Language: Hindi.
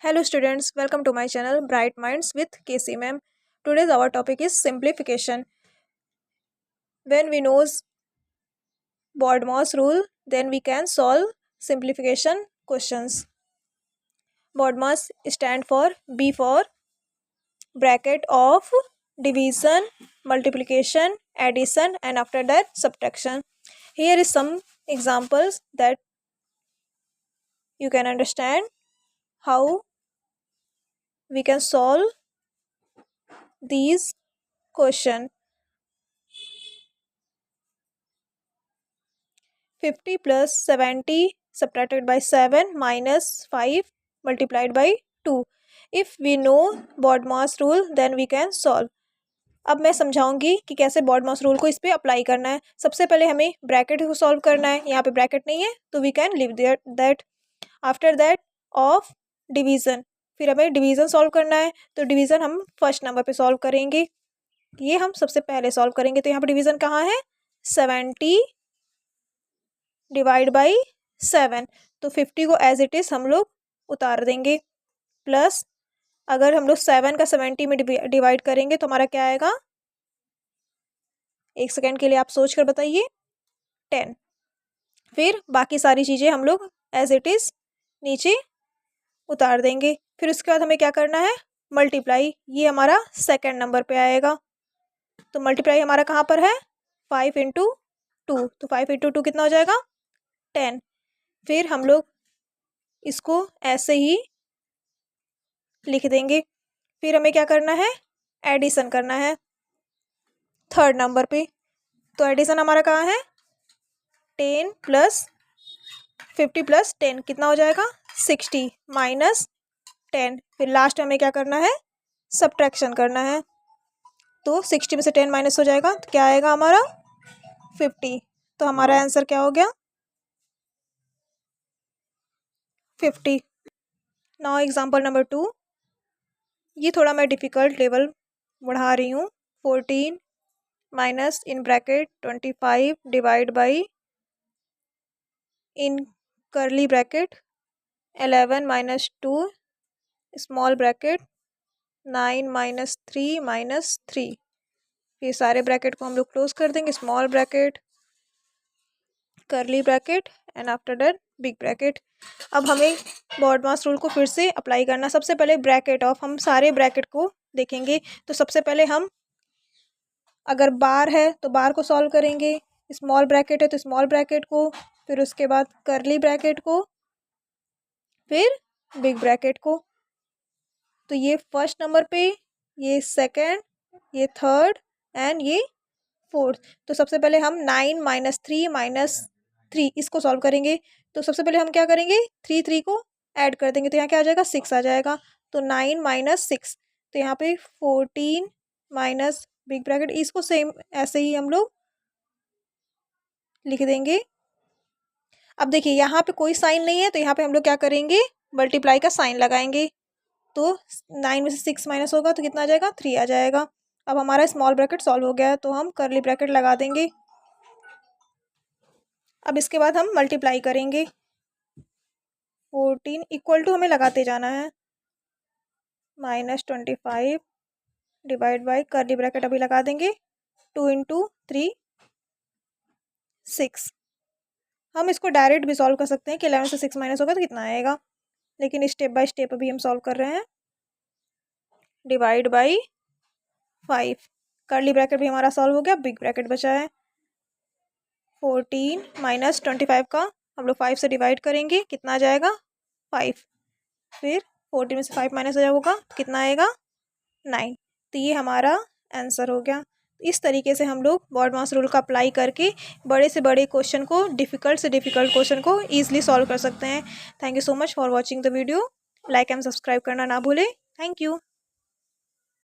Hello students, welcome to my channel Bright Minds with KC ma'am. Today's our topic is simplification. When we knows BODMAS rule, then we can solve simplification questions. BODMAS stand for B for bracket of division, multiplication, addition and after that subtraction. Here is some examples that you can understand how we can solve these question. 50 plus 70 subtracted by 7 minus 5 multiplied by 2. If we know BODMAS rule then we can solve. अब मैं समझाऊंगी कि कैसे BODMAS रूल को इस पर अप्लाई करना है. सबसे पहले हमें ब्रैकेट को सॉल्व करना है. यहाँ पे ब्रैकेट नहीं है तो we can leave that. After that of division, फिर हमें डिवीज़न सॉल्व करना है. तो डिवीज़न हम फर्स्ट नंबर पे सॉल्व करेंगे. ये हम सबसे पहले सॉल्व करेंगे. तो यहाँ पर डिवीज़न कहाँ है? 70 डिवाइड बाई 7. तो 50 को एज इट इज़ हम लोग उतार देंगे. प्लस अगर हम लोग 7 का 70 में डिवाइड करेंगे तो हमारा क्या आएगा? एक सेकेंड के लिए आप सोच कर बताइए. 10. फिर बाकी सारी चीज़ें हम लोग एज इट इज़ नीचे उतार देंगे. फिर उसके बाद हमें क्या करना है? मल्टीप्लाई. ये हमारा सेकेंड नंबर पे आएगा. तो मल्टीप्लाई हमारा कहाँ पर है? 5 इंटू 2. तो 5 इंटू 2 कितना हो जाएगा? 10. फिर हम लोग इसको ऐसे ही लिख देंगे. फिर हमें क्या करना है? एडिशन करना है थर्ड नंबर पे. तो एडिशन हमारा कहाँ है? 10 प्लस 50 प्लस 10 कितना हो जाएगा? 60 माइनस 10. फिर लास्ट में हमें क्या करना है? सब्ट्रैक्शन करना है. तो 60 में से 10 माइनस हो जाएगा तो क्या आएगा हमारा? 50. तो हमारा आंसर क्या हो गया? 50. Now example number 2. ये थोड़ा मैं डिफ़िकल्ट लेवल बढ़ा रही हूँ. 14 minus in bracket 25 divide by इन करली bracket 11 minus 2 small bracket 9 minus 3 minus 3. ये सारे ब्रैकेट को हम लोग क्लोज कर देंगे. स्मॉल ब्रैकेट, करली bracket and after that big bracket. अब हमें BODMAS रूल को फिर से अप्लाई करना. सबसे पहले ब्रैकेट ऑफ, हम सारे ब्रैकेट को देखेंगे. तो सबसे पहले हम अगर बार है तो बार को सॉल्व करेंगे. स्मॉल ब्रैकेट है तो स्मॉल ब्रैकेट को, फिर उसके बाद करली ब्रैकेट को, फिर बिग ब्रैकेट को. तो ये फर्स्ट नंबर पे, ये सेकेंड, ये थर्ड एंड ये फोर्थ. तो सबसे पहले हम 9 माइनस 3 माइनस 3 इसको सॉल्व करेंगे. तो सबसे पहले हम क्या करेंगे? 3 को ऐड कर देंगे. तो यहाँ क्या आ जाएगा? 6 आ जाएगा. तो 9 माइनस 6. तो यहाँ पे 14 माइनस बिग ब्रैकेट, इसको सेम ऐसे ही हम लोग लिख देंगे. अब देखिए यहाँ पे कोई साइन नहीं है तो यहाँ पे हम लोग क्या करेंगे? मल्टीप्लाई का साइन लगाएंगे. तो 9 में से 6 माइनस होगा तो कितना आ जाएगा? 3 आ जाएगा. अब हमारा स्मॉल ब्रैकेट सॉल्व हो गया है तो हम करली ब्रैकेट लगा देंगे. अब इसके बाद हम मल्टीप्लाई करेंगे. 14 इक्वल टू हमें लगाते जाना है. माइनस 25 डिवाइड बाई करली ब्रैकेट अभी लगा देंगे. 2 इंटू 3 6. हम इसको डायरेक्ट भी सॉल्व कर सकते हैं कि 11 से 6 माइनस होगा तो कितना आएगा. लेकिन स्टेप बाय स्टेप अभी हम सॉल्व कर रहे हैं. Divide by 5. करली ब्रैकेट भी हमारा सॉल्व हो गया. बिग ब्रैकेट बचा है. 14 माइनस 25 का हम लोग 5 से डिवाइड करेंगे. कितना आ जाएगा? 5. फिर 14 में से 5 माइनस हो जाएगा तो कितना आएगा? 9. तो ये हमारा आंसर हो गया. इस तरीके से हम लोग BODMAS रूल का अप्लाई करके बड़े से बड़े क्वेश्चन को, डिफ़िकल्ट से डिफ़िकल्ट क्वेश्चन को ईजिली सॉल्व कर सकते हैं. Thank you so much for watching the video. Like and subscribe करना ना भूलें. Thank you.